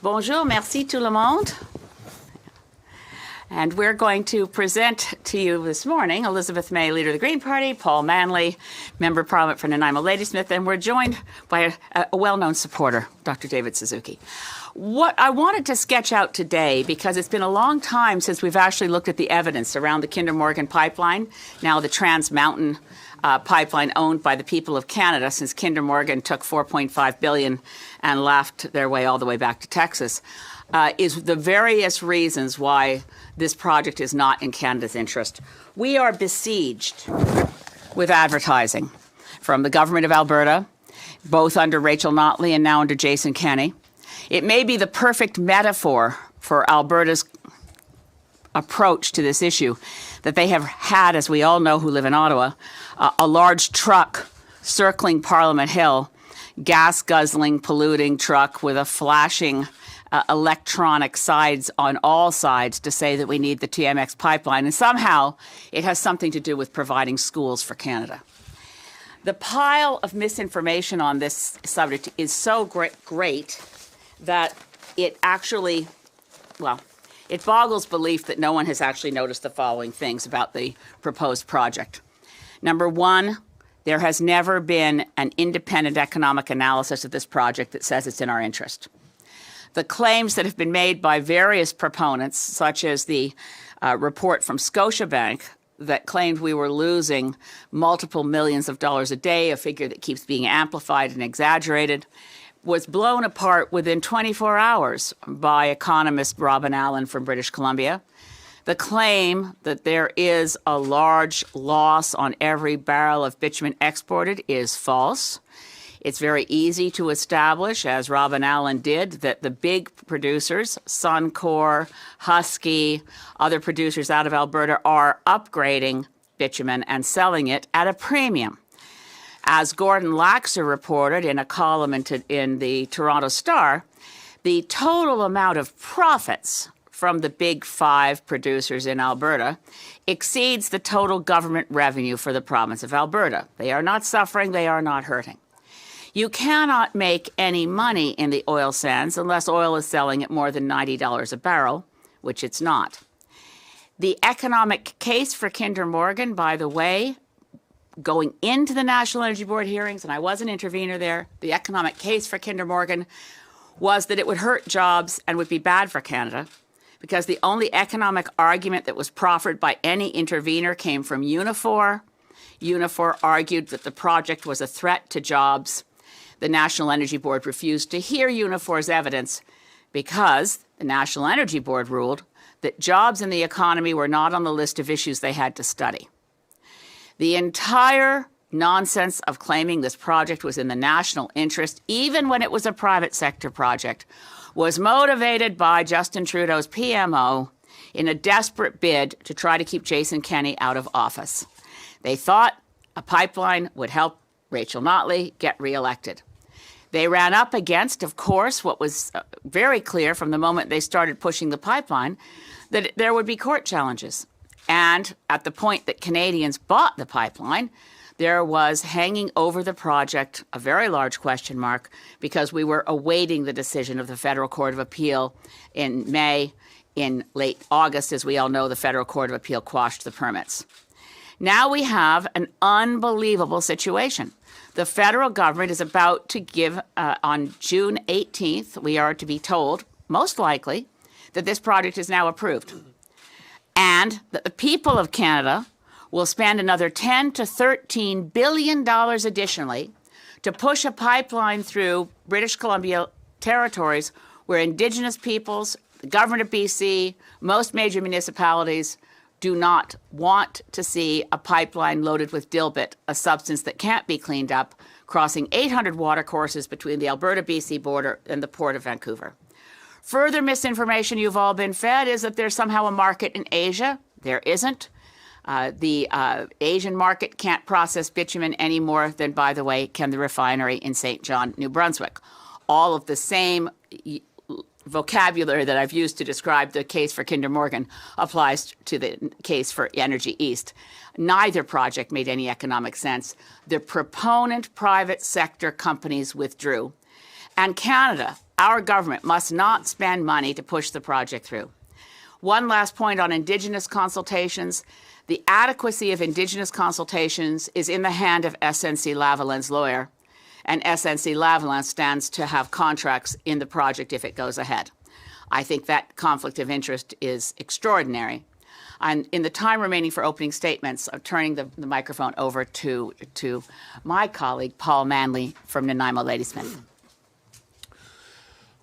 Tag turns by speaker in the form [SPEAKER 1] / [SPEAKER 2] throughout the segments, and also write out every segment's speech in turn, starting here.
[SPEAKER 1] Bonjour, merci tout le monde. And we're going to present to you this morning Elizabeth May, leader of the Green Party, Paul Manley, member of Parliament for Nanaimo Ladysmith, and we're joined by a well-known supporter, Dr. David Suzuki. What I wanted to sketch out today, because it's been a long time since we've actually looked at the evidence around the Kinder Morgan pipeline, now the Trans Mountain pipeline owned by the people of Canada, since Kinder Morgan took $4.5 billion and laughed their way all the way back to Texas, is the various reasons why this project is not in Canada's interest. We are besieged with advertising from the government of Alberta, both under Rachel Notley and now under Jason Kenney. It may be the perfect metaphor for Alberta's approach to this issue that they have had, as we all know who live in Ottawa, a large truck circling Parliament Hill, gas-guzzling, polluting truck with a flashing electronic sides on all sides to say that we need the TMX pipeline, and somehow it has something to do with providing schools for Canada. The pile of misinformation on this subject is so great that it actually, well, it boggles belief that no one has actually noticed the following things about the proposed project. Number one, there has never been an independent economic analysis of this project that says it's in our interest. The claims that have been made by various proponents, such as the report from Scotiabank that claimed we were losing multiple millions of dollars a day, a figure that keeps being amplified and exaggerated, was blown apart within 24 hours by economist Robin Allen from British Columbia. The claim that there is a large loss on every barrel of bitumen exported is false. It's very easy to establish, as Robin Allen did, that the big producers, Suncor, Husky, other producers out of Alberta, are upgrading bitumen and selling it at a premium. As Gordon Laxer reported in a column in the Toronto Star, the total amount of profits from the big five producers in Alberta exceeds the total government revenue for the province of Alberta. They are not suffering, they are not hurting. You cannot make any money in the oil sands unless oil is selling at more than $90 a barrel, which it's not. The economic case for Kinder Morgan, by the way, going into the National Energy Board hearings, and I was an intervener there, the economic case for Kinder Morgan was that it would hurt jobs and would be bad for Canada, because the only economic argument that was proffered by any intervener came from Unifor. Unifor argued that the project was a threat to jobs. The National Energy Board refused to hear Unifor's evidence because the National Energy Board ruled that jobs in the economy were not on the list of issues they had to study. The entire nonsense of claiming this project was in the national interest, even when it was a private sector project, was motivated by Justin Trudeau's PMO in a desperate bid to try to keep Jason Kenney out of office. They thought a pipeline would help Rachel Notley get reelected. They ran up against, of course, what was very clear from the moment they started pushing the pipeline, that there would be court challenges. And at the point that Canadians bought the pipeline, there was hanging over the project a very large question mark because we were awaiting the decision of the Federal Court of Appeal in May. In late August, as we all know, the Federal Court of Appeal quashed the permits. Now we have an unbelievable situation. The federal government is about to give, on June 18th, we are to be told, most likely, that this project is now approved. And that the people of Canada will spend another $10 to $13 billion additionally to push a pipeline through British Columbia territories where Indigenous peoples, the government of BC, most major municipalities do not want to see a pipeline loaded with dilbit, a substance that can't be cleaned up, crossing 800 watercourses between the Alberta-BC border and the Port of Vancouver. Further misinformation you've all been fed is that there's somehow a market in Asia. There isn't. The Asian market can't process bitumen any more than, by the way, can the refinery in St. John, New Brunswick. All of the same vocabulary that I've used to describe the case for Kinder Morgan applies to the case for Energy East. Neither project made any economic sense. The proponent private sector companies withdrew. And Canada, Our government must not spend money to push the project through. One last point on Indigenous consultations. The adequacy of Indigenous consultations is in the hand of SNC-Lavalin's lawyer, and SNC-Lavalin stands to have contracts in the project if it goes ahead. I think that conflict of interest is extraordinary. And in the time remaining for opening statements, I'm turning the microphone over to my colleague, Paul Manley from Nanaimo Ladysmith.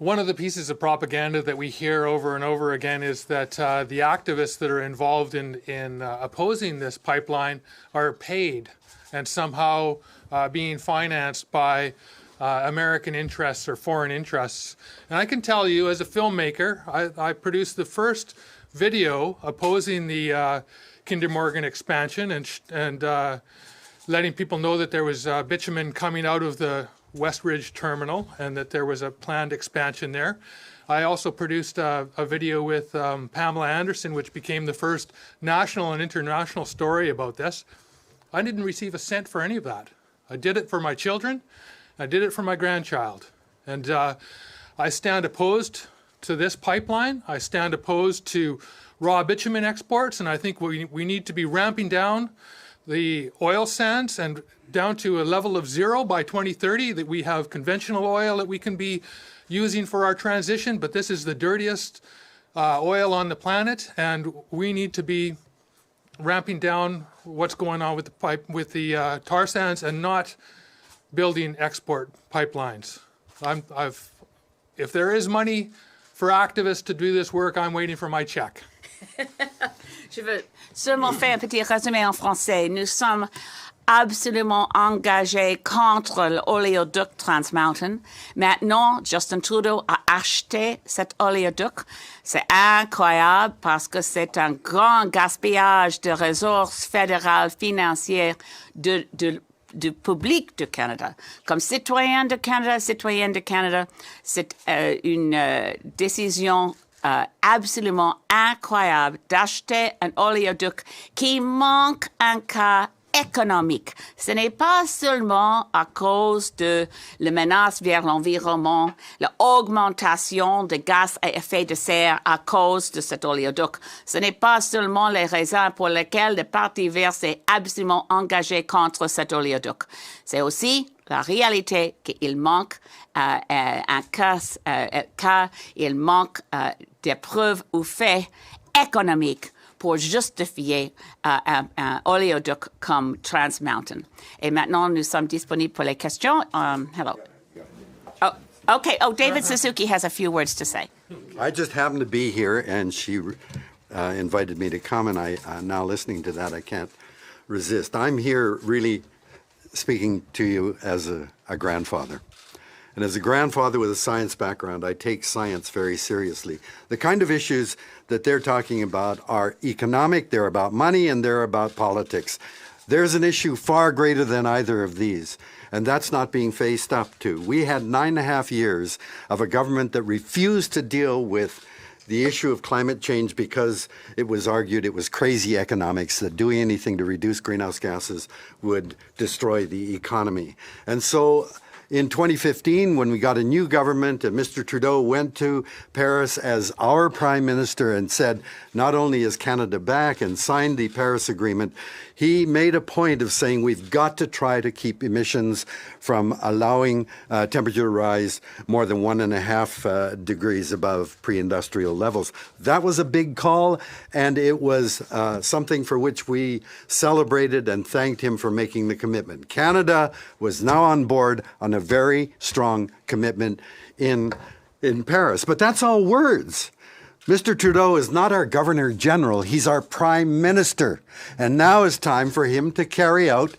[SPEAKER 2] One of the pieces of propaganda that we hear over and over again is that the activists that are involved in opposing this pipeline are paid and somehow being financed by American interests or foreign interests. And I can tell you, as a filmmaker, I produced the first video opposing the Kinder Morgan expansion and letting people know that there was bitumen coming out of the West Ridge terminal and that there was a planned expansion there. I also produced a video with Pamela Anderson, which became the first national and international story about this. I didn't receive a cent for any of that. I did it for my children. I did it for my grandchild. And I stand opposed to this pipeline. I stand opposed to raw bitumen exports, and I think we need to be ramping down the oil sands and down to a level of 0 by 2030, that we have conventional oil that we can be using for our transition, but this is the dirtiest oil on the planet, and we need to be ramping down what's going on with the tar sands and not building export pipelines. If there is money for activists to do this work, I'm waiting for my check.
[SPEAKER 1] Je veux seulement faire un petit résumé en français. Nous sommes absolument engagés contre l'oléoduc Trans Mountain. Maintenant, Justin Trudeau a acheté cet oléoduc. C'est incroyable parce que c'est un grand gaspillage de ressources fédérales financières du public du Canada. Comme citoyen de Canada, c'est une décision absolument incroyable d'acheter un oléoduc qui manque un cas économique. Ce n'est pas seulement à cause de la menace vers l'environnement, l'augmentation de gaz à effet de serre à cause de cet oléoduc. Ce n'est pas seulement les raisons pour lesquelles le Parti vert s'est absolument engagé contre cet oléoduc. C'est aussi la réalité qu'il manque un cas, il manque des preuves ou faits économiques pour justifier un oléoduc comme Trans Mountain. Et maintenant, nous sommes disponibles pour les questions. Hello. Oh, okay. Oh, David Suzuki has a few words to say.
[SPEAKER 3] I just happened to be here, and she invited me to come, and I'm now listening to that. I can't resist. I'm here really speaking to you as a grandfather. And as a grandfather with a science background, I take science very seriously. The kind of issues that they're talking about are economic, they're about money, and they're about politics. There's an issue far greater than either of these, and that's not being faced up to. We had 9.5 years of a government that refused to deal with the issue of climate change because it was argued it was crazy economics, that doing anything to reduce greenhouse gases would destroy the economy. And so in 2015, when we got a new government, and Mr. Trudeau went to Paris as our prime minister and said, not only is Canada back and signed the Paris Agreement, he made a point of saying we've got to try to keep emissions from allowing temperature to rise more than 1.5 degrees above pre-industrial levels. That was a big call, and it was something for which we celebrated and thanked him for making the commitment. Canada was now on board on a very strong commitment in Paris. But that's all words. Mr. Trudeau is not our Governor General, he's our Prime Minister. And now is time for him to carry out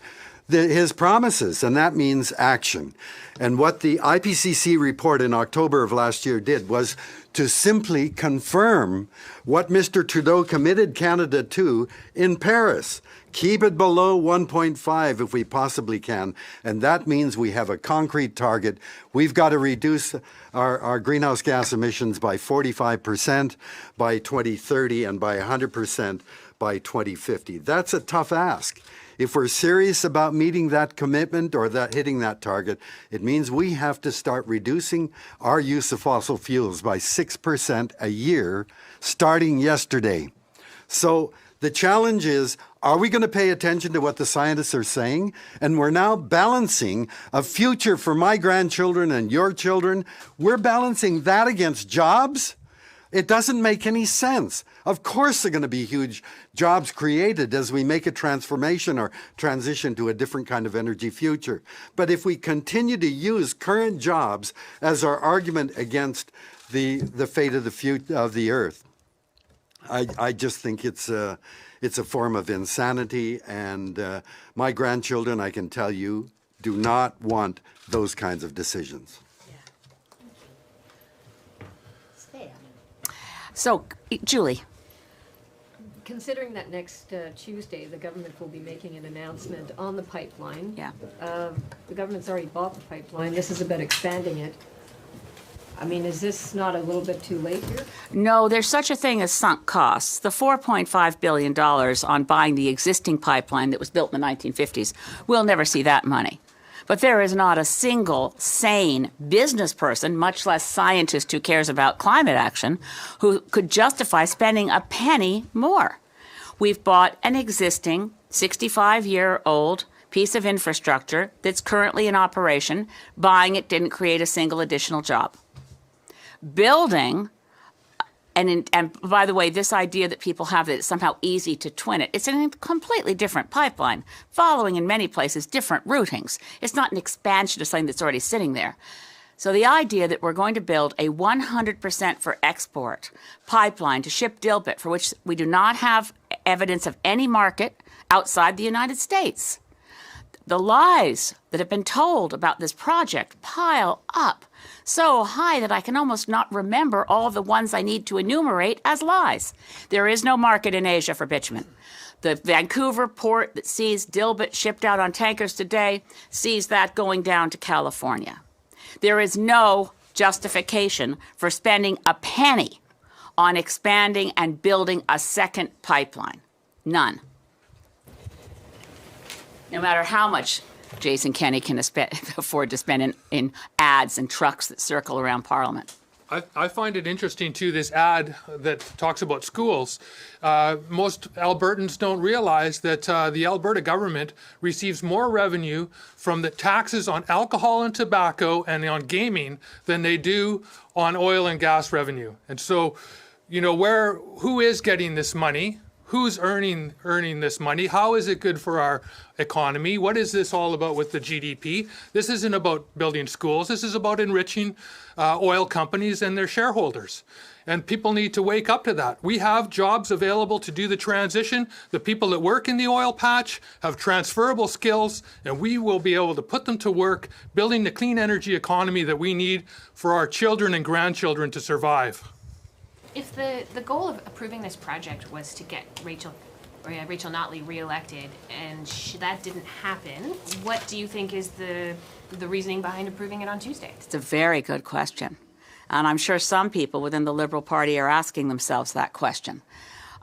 [SPEAKER 3] his promises, and that means action. And what the IPCC report in October of last year did was to simply confirm what Mr. Trudeau committed Canada to in Paris. Keep it below 1.5 if we possibly can, and that means we have a concrete target. We've got to reduce our greenhouse gas emissions by 45% by 2030 and by 100% by 2050. That's a tough ask. if we're serious about meeting that commitment or hitting that target, it means we have to start reducing our use of fossil fuels by 6% a year starting yesterday. So the challenge is, are we going to pay attention to what the scientists are saying? And we're now balancing a future for my grandchildren and your children. We're balancing that against jobs. It doesn't make any sense. Of course, there are going to be huge jobs created as we make a transformation or transition to a different kind of energy future. But if we continue to use current jobs as our argument against the fate of the Earth, I just think it's a form of insanity, and my grandchildren, I can tell you, do not want those kinds of decisions.
[SPEAKER 1] So, Julie.
[SPEAKER 4] Considering that next Tuesday the government will be making an announcement on the pipeline.
[SPEAKER 1] Yeah.
[SPEAKER 4] The government's already bought the pipeline. This is about expanding it. I mean, is this not a little bit too late here?
[SPEAKER 1] No, there's such a thing as sunk costs. The $4.5 billion on buying the existing pipeline that was built in the 1950s, we'll never see that money. But there is not a single sane business person, much less scientist who cares about climate action, who could justify spending a penny more. We've bought an existing 65-year-old piece of infrastructure that's currently in operation. Buying it didn't create a single additional job. Building, and by the way, this idea that people have that it's somehow easy to twin it, it's a completely different pipeline, following in many places different routings. It's not an expansion of something that's already sitting there. So the idea that we're going to build a 100% for export pipeline to ship dilbit, for which we do not have evidence of any market outside the United States. The lies that have been told about this project pile up so high that I can almost not remember all of the ones I need to enumerate as lies. There is no market in Asia for bitumen. The Vancouver port that sees dilbit shipped out on tankers today sees that going down to California. There is no justification for spending a penny on expanding and building a second pipeline. None. No matter how much Jason Kenney can afford to spend in ads and trucks that circle around Parliament.
[SPEAKER 2] I find it interesting, too, this ad that talks about schools. Most Albertans don't realize that the Alberta government receives more revenue from the taxes on alcohol and tobacco and on gaming than they do on oil and gas revenue. And so, you know, who is getting this money? Who's earning this money? How is it good for our economy? What is this all about with the GDP? This isn't about building schools. This is about enriching oil companies and their shareholders. And people need to wake up to that. We have jobs available to do the transition. The people that work in the oil patch have transferable skills, and we will be able to put them to work building the clean energy economy that we need for our children and grandchildren to survive.
[SPEAKER 5] If the goal of approving this project was to get Rachel Notley reelected, and that didn't happen, what do you think is the reasoning behind approving it on Tuesday?
[SPEAKER 1] It's a very good question. And I'm sure some people within the Liberal Party are asking themselves that question.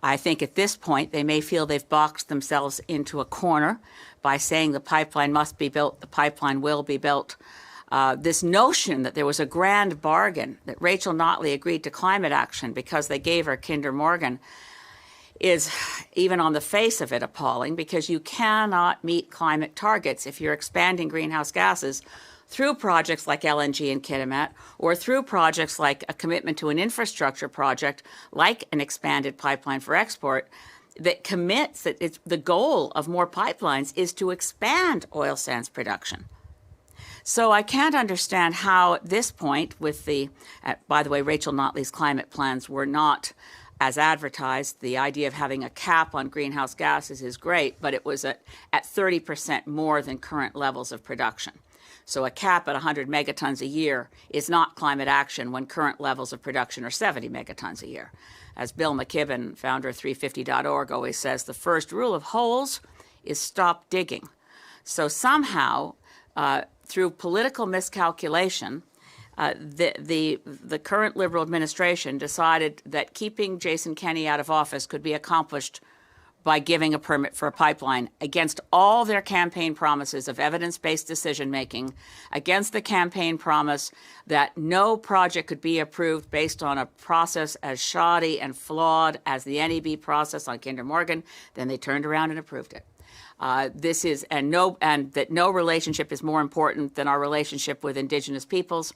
[SPEAKER 1] I think at this point they may feel they've boxed themselves into a corner by saying the pipeline must be built, the pipeline will be built. This notion that there was a grand bargain, that Rachel Notley agreed to climate action because they gave her Kinder Morgan, is, even on the face of it, appalling, because you cannot meet climate targets if you're expanding greenhouse gases through projects like LNG in Kitimat, or through projects like a commitment to an infrastructure project like an expanded pipeline for export that commits that the goal of more pipelines is to expand oil sands production. So I can't understand how at this point with by the way, Rachel Notley's climate plans were not as advertised. The idea of having a cap on greenhouse gases is great, but it was at 30% more than current levels of production. So a cap at 100 megatons a year is not climate action when current levels of production are 70 megatons a year. As Bill McKibben, founder of 350.org, always says, the first rule of holes is stop digging. So somehow, through political miscalculation, the current Liberal administration decided that keeping Jason Kenney out of office could be accomplished by giving a permit for a pipeline against all their campaign promises of evidence-based decision-making, against the campaign promise that no project could be approved based on a process as shoddy and flawed as the NEB process on Kinder Morgan. Then they turned around and approved it. That no relationship is more important than our relationship with Indigenous peoples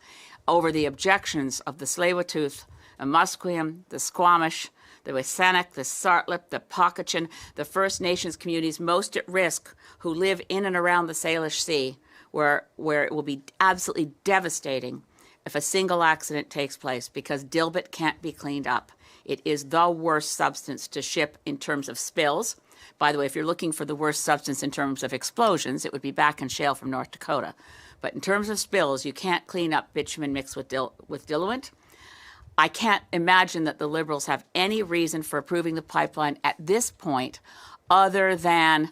[SPEAKER 1] over the objections of the Tsleil-Waututh, the Musqueam, the Squamish, the Wisanik, the Sartlip, the Pocatchin, the First Nations communities most at risk who live in and around the Salish Sea, where it will be absolutely devastating if a single accident takes place because dilbit can't be cleaned up. It is the worst substance to ship in terms of spills. By the way, if you're looking for the worst substance in terms of explosions, it would be back in shale from North Dakota. But in terms of spills, you can't clean up bitumen mixed with diluent. I can't imagine that the Liberals have any reason for approving the pipeline at this point other than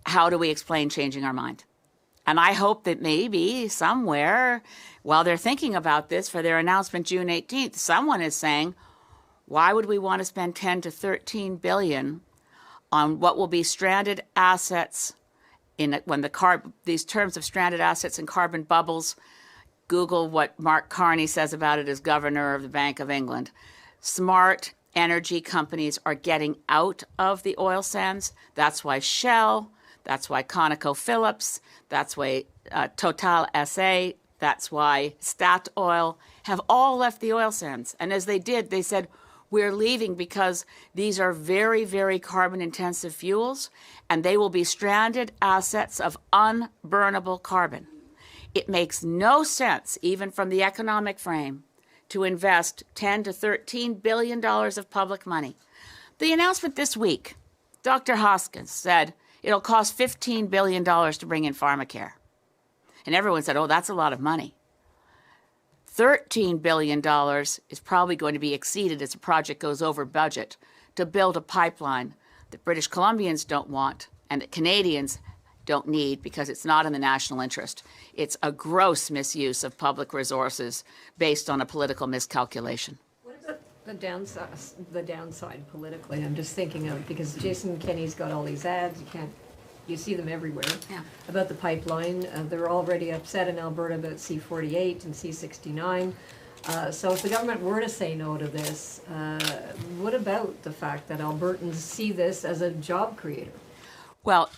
[SPEAKER 1] how do we explain changing our mind? And I hope that maybe somewhere while they're thinking about this for their announcement June 18th, someone is saying, why would we want to spend 10 to 13 billion on what will be stranded assets these terms of stranded assets and carbon bubbles? Google what Mark Carney says about it as governor of the Bank of England. Smart energy companies are getting out of the oil sands. That's why Shell, that's why ConocoPhillips, that's why Total SA, that's why Statoil have all left the oil sands. And as they did, they said, we're leaving because these are very, very carbon-intensive fuels, and they will be stranded assets of unburnable carbon. It makes no sense, even from the economic frame, to invest $10 to $13 billion of public money. The announcement this week, Dr. Hoskins said it'll cost $15 billion to bring in pharmacare. And everyone said, oh, that's a lot of money. $13 billion is probably going to be exceeded as the project goes over budget to build a pipeline that British Columbians don't want and that Canadians don't need because it's not in the national interest. It's a gross misuse of public resources based on a political miscalculation.
[SPEAKER 4] What about the downside politically? I'm just thinking of, because Jason Kenney's got all these ads, you see them everywhere, about the pipeline. They're already upset in Alberta about C48 and C69. So if the government were to say no to this, what about the fact that Albertans see this as a job creator?
[SPEAKER 1] Well,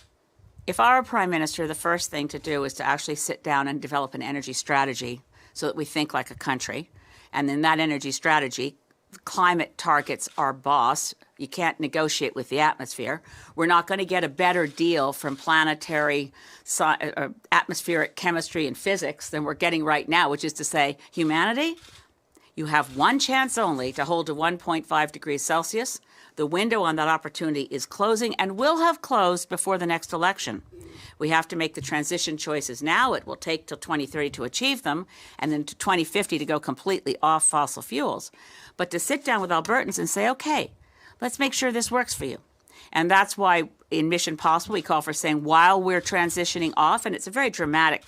[SPEAKER 1] if I were Prime Minister, the first thing to do is to actually sit down and develop an energy strategy so that we think like a country. And in that energy strategy, climate targets are boss. You can't negotiate with the atmosphere. We're not going to get a better deal from planetary atmospheric chemistry and physics than we're getting right now, which is to say, humanity, you have one chance only to hold to 1.5 degrees Celsius. The window on that opportunity is closing and will have closed before the next election. We have to make the transition choices now. It will take till 2030 to achieve them, and then to 2050 to go completely off fossil fuels. But to sit down with Albertans and say, okay, let's make sure this works for you. And that's why in Mission Possible we call for saying while we're transitioning off, and it's a very dramatic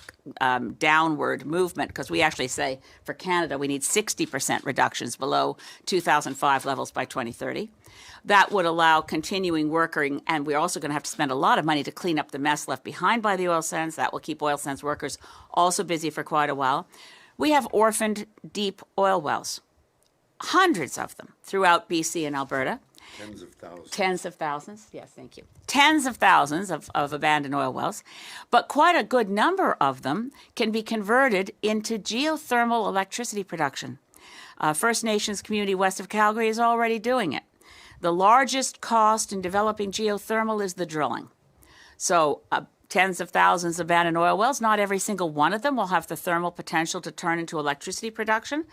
[SPEAKER 1] downward movement because we actually say for Canada we need 60% reductions below 2005 levels by 2030. That would allow continuing working, and we're also going to have to spend a lot of money to clean up the mess left behind by the oil sands. That will keep oil sands workers also busy for quite a while. We have orphaned deep oil wells, hundreds of them throughout BC and Alberta.
[SPEAKER 3] Tens of thousands.
[SPEAKER 1] Tens of thousands. Yes, thank you. Tens of thousands of abandoned oil wells. But quite a good number of them can be converted into geothermal electricity production. First Nations community west of Calgary is already doing it. The largest cost in developing geothermal is the drilling. So tens of thousands of abandoned oil wells, not every single one of them will have the thermal potential to turn into electricity production,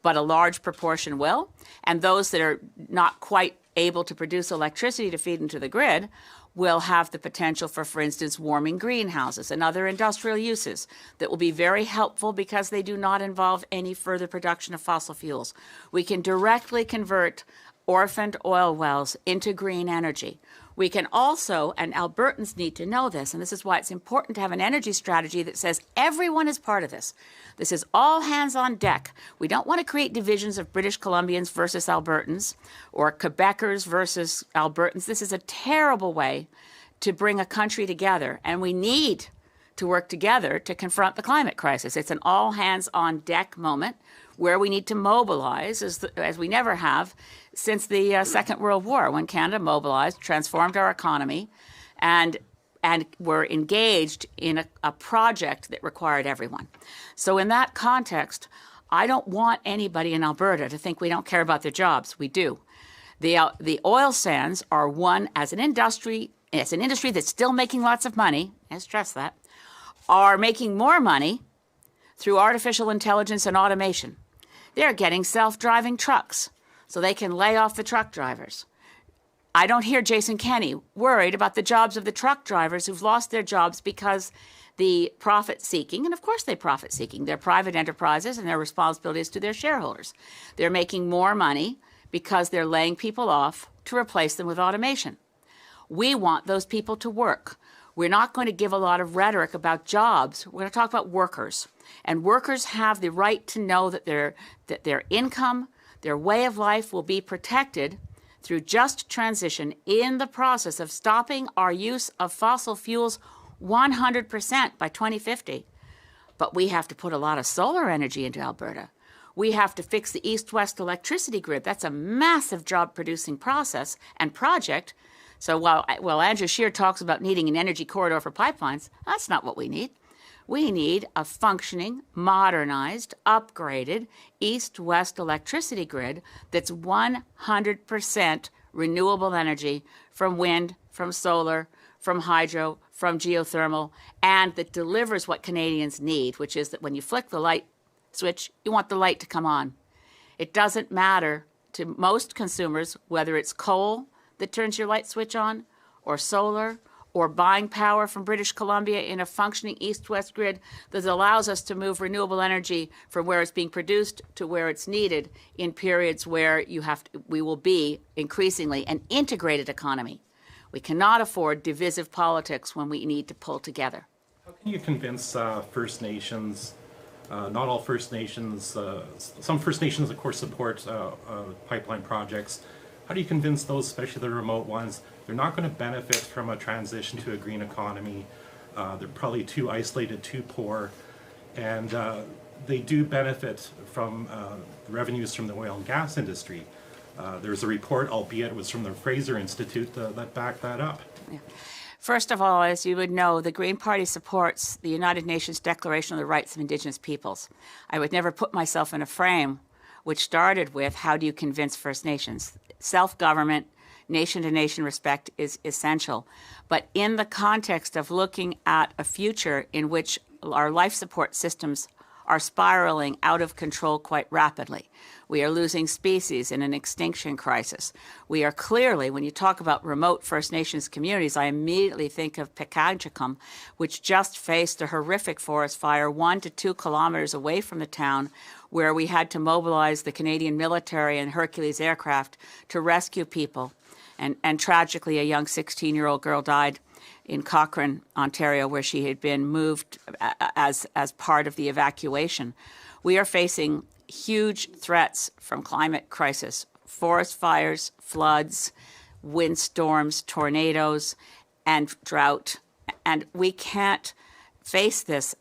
[SPEAKER 1] but a large proportion will. And those that are not quite able to produce electricity to feed into the grid will have the potential for instance, warming greenhouses and other industrial uses that will be very helpful because they do not involve any further production of fossil fuels. We can directly convert orphaned oil wells into green energy. We can also, and Albertans need to know this, and this is why it's important to have an energy strategy that says everyone is part of this. This is all hands on deck. We don't want to create divisions of British Columbians versus Albertans or Quebecers versus Albertans. This is a terrible way to bring a country together, and we need to work together to confront the climate crisis. It's an all hands on deck moment where we need to mobilize as we never have since the Second World War, when Canada mobilized, transformed our economy, and were engaged in a project that required everyone. So in that context, I don't want anybody in Alberta to think we don't care about their jobs. We do. The oil sands are one, as an industry that's still making lots of money, I stress that, are making more money through artificial intelligence and automation. They're getting self-driving trucks so they can lay off the truck drivers. I don't hear Jason Kenney worried about the jobs of the truck drivers who've lost their jobs because the profit-seeking, and of course they're profit-seeking, they're private enterprises and their responsibility is to their shareholders. They're making more money because they're laying people off to replace them with automation. We want those people to work. We're not going to give a lot of rhetoric about jobs. We're going to talk about workers. And workers have the right to know that their income, their way of life will be protected through just transition in the process of stopping our use of fossil fuels 100% by 2050. But we have to put a lot of solar energy into Alberta. We have to fix the east-west electricity grid. That's a massive job-producing process and project. So while Andrew Scheer talks about needing an energy corridor for pipelines, that's not what we need. We need a functioning, modernized, upgraded east-west electricity grid that's 100% renewable energy from wind, from solar, from hydro, from geothermal, and that delivers what Canadians need, which is that when you flick the light switch, you want the light to come on. It doesn't matter to most consumers whether it's coal that turns your light switch on, or solar, or buying power from British Columbia in a functioning east-west grid that allows us to move renewable energy from where it's being produced to where it's needed in periods where we will be increasingly an integrated economy. We cannot afford divisive politics when we need to pull together.
[SPEAKER 6] How can you convince First Nations, not all First Nations, some First Nations of course support pipeline projects. How do you convince those, especially the remote ones, they're not going to benefit from a transition to a green economy? They're probably too isolated, too poor, and they do benefit from revenues from the oil and gas industry. There's a report, albeit it was from the Fraser Institute, that backed that up.
[SPEAKER 1] Yeah. First of all, as you would know, the Green Party supports the United Nations Declaration of the Rights of Indigenous Peoples. I would never put myself in a frame which started with, how do you convince First Nations? Self-government, nation-to-nation respect is essential. But in the context of looking at a future in which our life support systems are spiraling out of control quite rapidly, we are losing species in an extinction crisis. We are clearly, when you talk about remote First Nations communities, I immediately think of Pekagicum, which just faced a horrific forest fire 1 to 2 kilometers away from the town, where we had to mobilize the Canadian military and Hercules aircraft to rescue people. And tragically, a young 16-year-old girl died in Cochrane, Ontario, where she had been moved as part of the evacuation. We are facing huge threats from climate crisis, forest fires, floods, windstorms, tornadoes, and drought. And we can't face this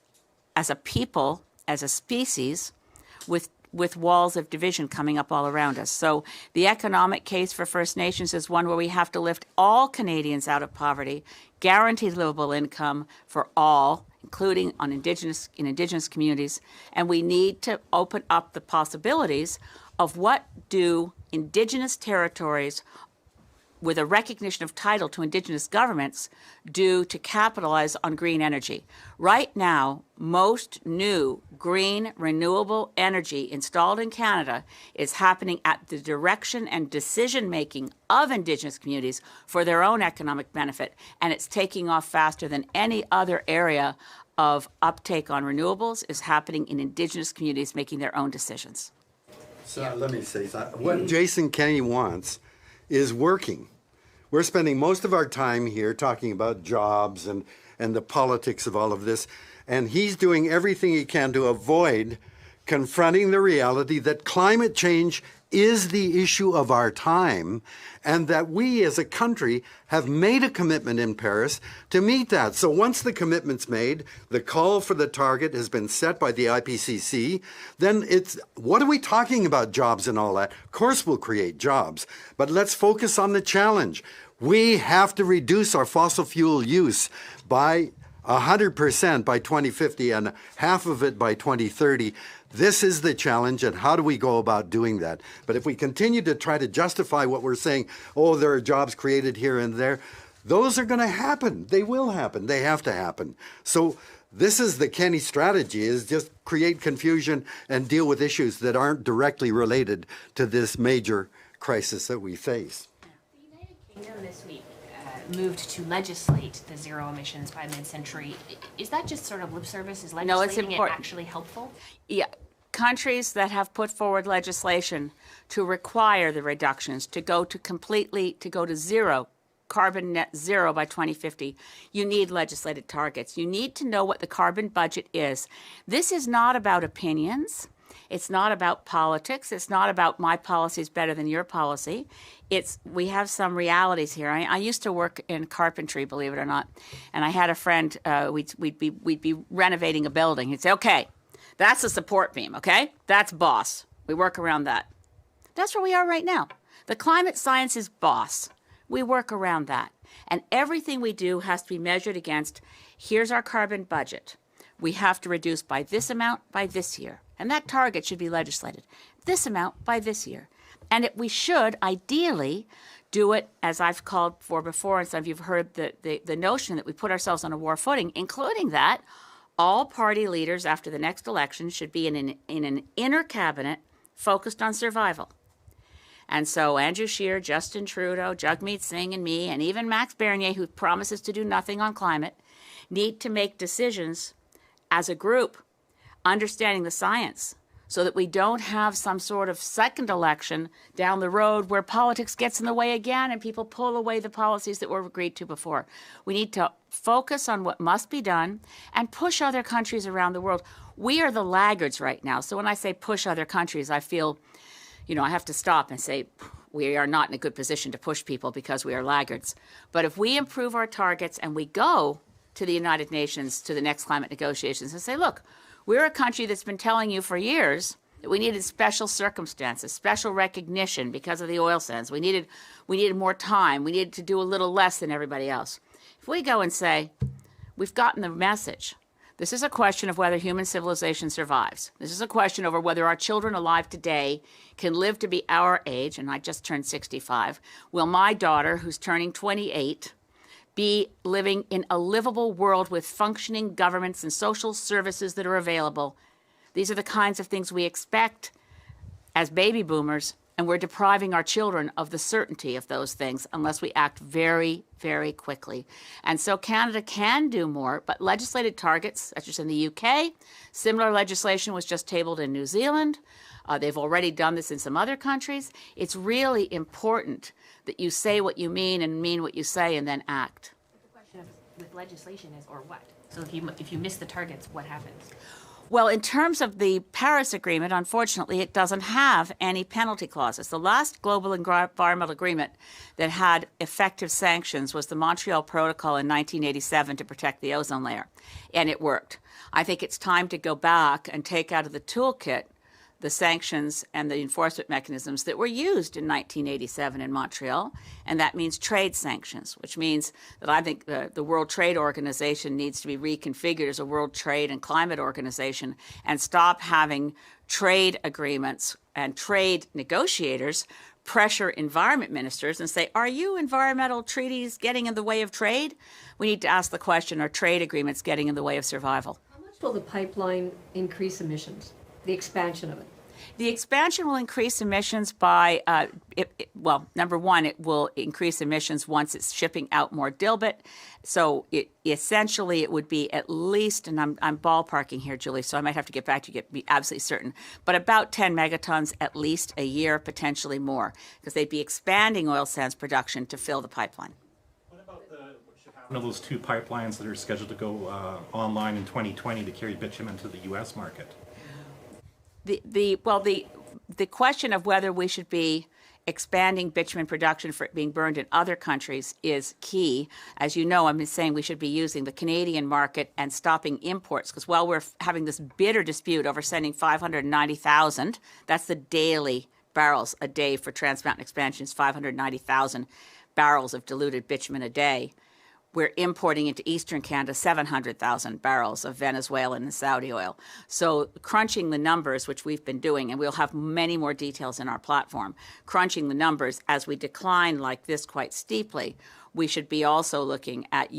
[SPEAKER 1] as a people, as a species, with walls of division coming up all around us. So the economic case for First Nations is one where we have to lift all Canadians out of poverty, guaranteed livable income for all, including in Indigenous communities, and we need to open up the possibilities of what do Indigenous territories with a recognition of title to Indigenous governments do to capitalize on green energy. Right now, most new green renewable energy installed in Canada is happening at the direction and decision-making of Indigenous communities for their own economic benefit, and it's taking off faster than any other area of uptake on renewables is happening in Indigenous communities making their own decisions.
[SPEAKER 3] So let me say that. What Jason Kenney wants is working. We're spending most of our time here talking about jobs and the politics of all of this, and he's doing everything he can to avoid confronting the reality that climate change is the issue of our time, and that we as a country have made a commitment in Paris to meet that. So once the commitment's made, the call for the target has been set by the IPCC, then what are we talking about jobs and all that? Of course we'll create jobs, but let's focus on the challenge. We have to reduce our fossil fuel use by 100% by 2050 and half of it by 2030. This is the challenge, and how do we go about doing that? But if we continue to try to justify what we're saying, oh, there are jobs created here and there, those are going to happen. They will happen. They have to happen. So this is the Kenney strategy, is just create confusion and deal with issues that aren't directly related to this major crisis that we face.
[SPEAKER 5] The United Kingdom this week moved to legislate the zero emissions by mid-century. Is that just sort of lip service? Is
[SPEAKER 1] No, it's
[SPEAKER 5] legislating it
[SPEAKER 1] important.
[SPEAKER 5] actually helpful?
[SPEAKER 1] Yeah, countries that have put forward legislation to require the reductions to go to zero, carbon net zero by 2050, you need legislated targets. You need to know what the carbon budget is. This is not about opinions. It's not about politics. It's not about my policy is better than your policy. We have some realities here. I used to work in carpentry, believe it or not, and I had a friend. We'd be renovating a building. He'd say, "Okay, that's a support beam. Okay, that's boss. We work around that." That's where we are right now. The climate science is boss. We work around that, and everything we do has to be measured against. Here's our carbon budget. We have to reduce by this amount by this year. And that target should be legislated. This amount by this year. And we should, ideally, do it, as I've called for before, and some of you have heard the notion that we put ourselves on a war footing, including that all party leaders after the next election should be in an inner cabinet focused on survival. And so Andrew Scheer, Justin Trudeau, Jagmeet Singh, and me, and even Max Bernier, who promises to do nothing on climate, need to make decisions as a group, understanding the science, so that we don't have some sort of second election down the road where politics gets in the way again and people pull away the policies that were agreed to before. We need to focus on what must be done and push other countries around the world. We are the laggards right now. So when I say push other countries, I feel, I have to stop and say we are not in a good position to push people because we are laggards. But if we improve our targets and we go to the United Nations, to the next climate negotiations and say, look, we're a country that's been telling you for years that we needed special circumstances, special recognition because of the oil sands. We needed more time. We needed to do a little less than everybody else. If we go and say, we've gotten the message. This is a question of whether human civilization survives. This is a question over whether our children alive today can live to be our age, and I just turned 65. Will my daughter, who's turning 28, be living in a livable world with functioning governments and social services that are available? These are the kinds of things we expect as baby boomers, and we're depriving our children of the certainty of those things unless we act very, very quickly. And so Canada can do more, but legislated targets, such as in the UK, similar legislation was just tabled in New Zealand. They've already done this in some other countries. It's really important that you say what you mean and mean what you say and then act.
[SPEAKER 5] The question with legislation is, or what? So if you miss the targets, what happens?
[SPEAKER 1] Well, in terms of the Paris Agreement, unfortunately, it doesn't have any penalty clauses. The last global environmental agreement that had effective sanctions was the Montreal Protocol in 1987 to protect the ozone layer, and it worked. I think it's time to go back and take out of the toolkit the sanctions and the enforcement mechanisms that were used in 1987 in Montreal, and that means trade sanctions, which means that I think the World Trade Organization needs to be reconfigured as a World Trade and Climate Organization and stop having trade agreements and trade negotiators pressure environment ministers and say, are you environmental treaties getting in the way of trade? We need to ask the question, are trade agreements getting in the way of survival?
[SPEAKER 4] How much will the pipeline increase emissions, the expansion of it?
[SPEAKER 1] The expansion will increase emissions by, well, number one, it will increase emissions once it's shipping out more dilbit. So essentially it would be at least, and I'm ballparking here, Julie, so I might have to get back to you to be absolutely certain, but about 10 megatons at least a year, potentially more, because they'd be expanding oil sands production to fill the pipeline.
[SPEAKER 6] What about what should happen to those two pipelines that are scheduled to go online in 2020 to carry bitumen to the U.S. market?
[SPEAKER 1] The question of whether we should be expanding bitumen production for it being burned in other countries is key. As you know, I'm saying we should be using the Canadian market and stopping imports, because while we're having this bitter dispute over sending 590,000, that's the daily barrels a day for Trans Mountain expansions, 590,000 barrels of diluted bitumen a day. We're importing into Eastern Canada 700,000 barrels of Venezuelan and Saudi oil. So crunching the numbers, which we've been doing, and we'll have many more details in our platform, crunching the numbers as we decline like this quite steeply, we should be also looking at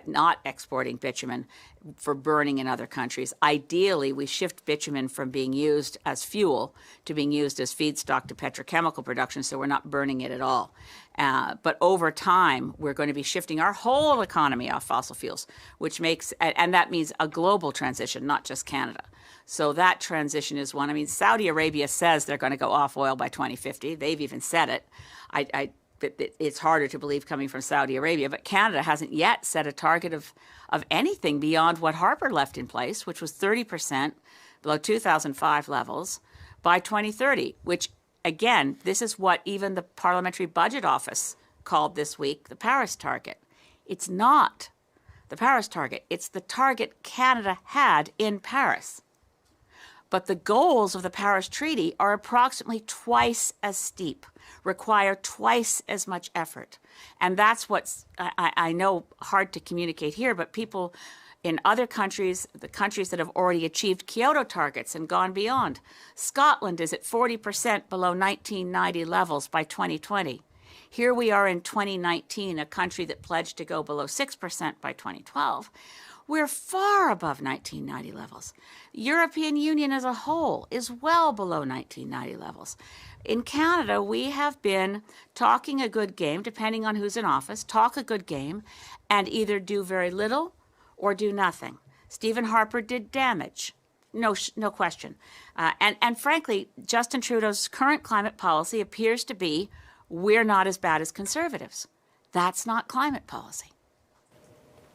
[SPEAKER 1] not exporting bitumen for burning in other countries. Ideally, we shift bitumen from being used as fuel to being used as feedstock to petrochemical production, so we're not burning it at all. But over time, we're going to be shifting our whole economy off fossil fuels, which makes, and that means a global transition, not just Canada. So that transition is one. I mean, Saudi Arabia says they're going to go off oil by 2050. They've even said it. It's harder to believe coming from Saudi Arabia, but Canada hasn't yet set a target of anything beyond what Harper left in place, which was 30% below 2005 levels by 2030, which, again, this is what even the Parliamentary Budget Office called this week the Paris target. It's not the Paris target. It's the target Canada had in Paris. But the goals of the Paris Treaty are approximately twice as steep, require twice as much effort. And that's what's, I know, hard to communicate here, but people in other countries, the countries that have already achieved Kyoto targets and gone beyond. Scotland is at 40% below 1990 levels by 2020. Here we are in 2019, a country that pledged to go below 6% by 2012. We're far above 1990 levels. The European Union as a whole is well below 1990 levels. In Canada, we have been talking a good game, depending on who's in office, talk a good game, and either do very little or do nothing. Stephen Harper did damage, no question. And frankly, Justin Trudeau's current climate policy appears to be, we're not as bad as conservatives. That's not climate policy.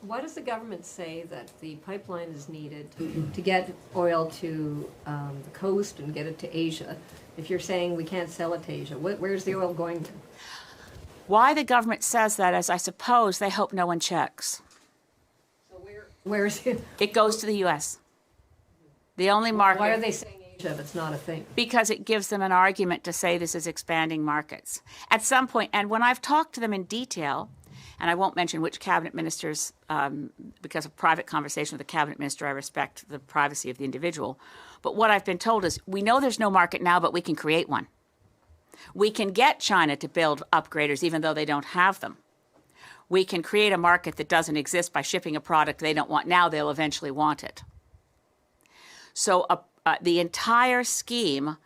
[SPEAKER 4] Why does the government say that the pipeline is needed to get oil to the coast and get it to Asia, if you're saying we can't sell it to Asia? Where's the oil going to?
[SPEAKER 1] Why the government says that is, I suppose, they hope no one checks.
[SPEAKER 4] So where is it?
[SPEAKER 1] It goes to the U.S. The only market.
[SPEAKER 4] Why are they saying Asia if it's not a thing?
[SPEAKER 1] Because it gives them an argument to say this is expanding markets. At some point, and when I've talked to them in detail, and I won't mention which cabinet ministers, because of private conversation with the cabinet minister, I respect the privacy of the individual. But what I've been told is, we know there's no market now, but we can create one. We can get China to build upgraders even though they don't have them. We can create a market that doesn't exist by shipping a product they don't want now, they'll eventually want it. So the entire scheme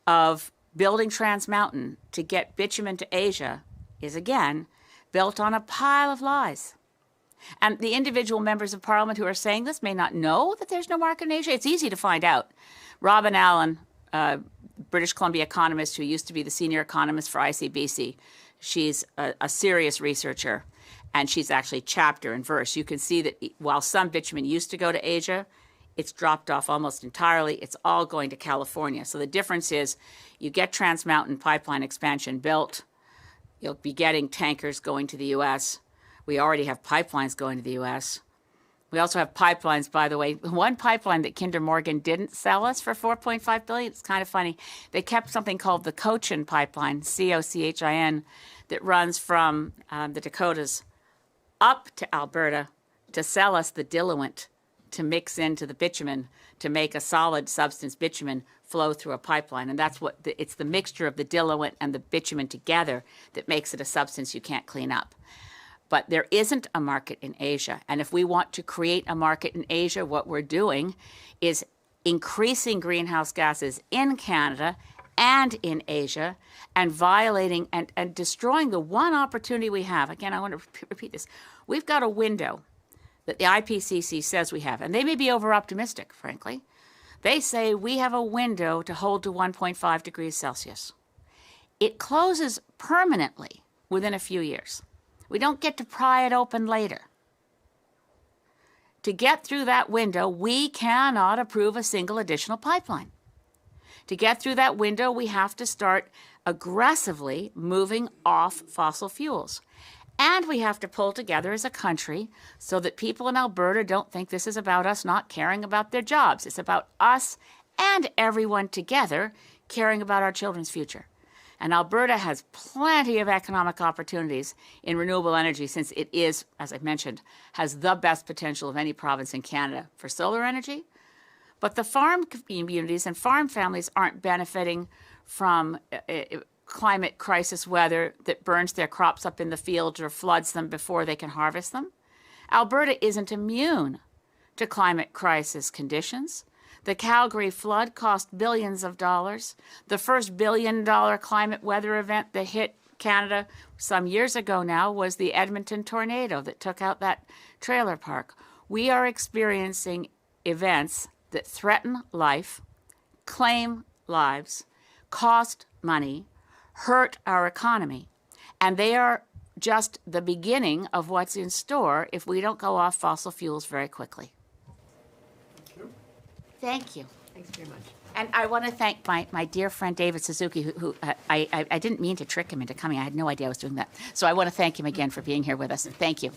[SPEAKER 1] of building Trans Mountain to get bitumen to Asia is, again, built on a pile of lies. And the individual members of Parliament who are saying this may not know that there's no market in Asia. It's easy to find out. Robin Allen, British Columbia economist who used to be the senior economist for ICBC, she's a serious researcher, and she's actually chapter and verse. You can see that while some bitumen used to go to Asia, it's dropped off almost entirely. It's all going to California. So the difference is you get Trans Mountain pipeline expansion built, you'll be getting tankers going to the U.S. We already have pipelines going to the U.S. We also have pipelines, by the way. One pipeline that Kinder Morgan didn't sell us for $4.5 billion, it's kind of funny. They kept something called the Cochin pipeline, C-O-C-H-I-N, that runs from the Dakotas up to Alberta to sell us the diluent to mix into the bitumen to make a solid substance bitumen flow through a pipeline. And that's what it's the mixture of the diluent and the bitumen together that makes it a substance you can't clean up. But there isn't a market in Asia. And if we want to create a market in Asia, what we're doing is increasing greenhouse gases in Canada and in Asia, and violating and destroying the one opportunity we have. Again, I want to repeat this. We've got a window that the IPCC says we have, and they may be over-optimistic, frankly. They say we have a window to hold to 1.5 degrees Celsius. It closes permanently within a few years. We don't get to pry it open later. To get through that window, we cannot approve a single additional pipeline. To get through that window, we have to start aggressively moving off fossil fuels. And we have to pull together as a country so that people in Alberta don't think this is about us not caring about their jobs. It's about us and everyone together caring about our children's future. And Alberta has plenty of economic opportunities in renewable energy, since it is, as I mentioned, has the best potential of any province in Canada for solar energy. But the farm communities and farm families aren't benefiting from climate crisis weather that burns their crops up in the fields or floods them before they can harvest them. Alberta isn't immune to climate crisis conditions. The Calgary flood cost billions of dollars. The first billion-dollar climate weather event that hit Canada some years ago now was the Edmonton tornado that took out that trailer park. We are experiencing events that threaten life, claim lives, cost money, hurt our economy, and they are just the beginning of what's in store if we don't go off fossil fuels very quickly. Thank you.
[SPEAKER 4] Thanks very much.
[SPEAKER 1] And I want to thank my dear friend David Suzuki, who I didn't mean to trick him into coming. I had no idea I was doing that. So I want to thank him again for being here with us. Thank you.